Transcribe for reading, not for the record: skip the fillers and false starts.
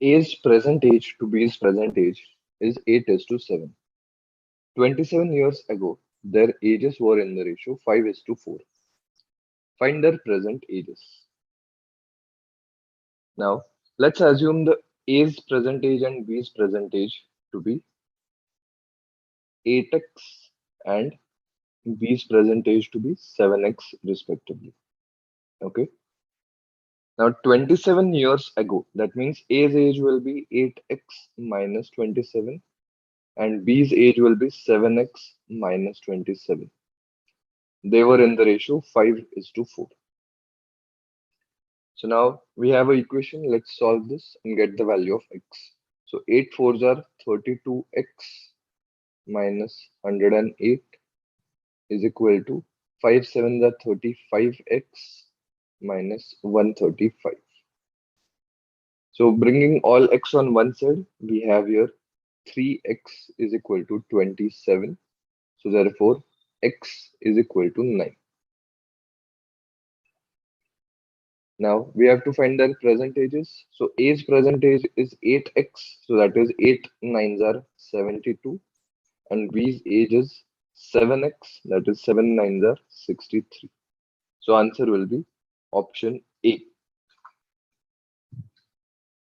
A's present age to B's present age is 8:7. 27 years ago, their ages were in the ratio 5:4. Find their present ages. Now, let's assume the A's present age and B's present age to be 8x and B's present age to be 7x respectively. Okay. Now, 27 years ago, that means A's age will be 8x minus 27 and B's age will be 7x minus 27. They were in the ratio 5:4. So now we have an equation. Let's solve this and get the value of x. So 8 fours are 32x minus 108 is equal to 5 sevens are 35x minus 135. So bringing all x on one side, we have here 3x is equal to 27. So therefore, x is equal to 9. Now we have to find their present ages. So A's present age is 8x. So that is 8 nines are 72. And B's age is 7x. That is 7 nines are 63. So answer will be option A.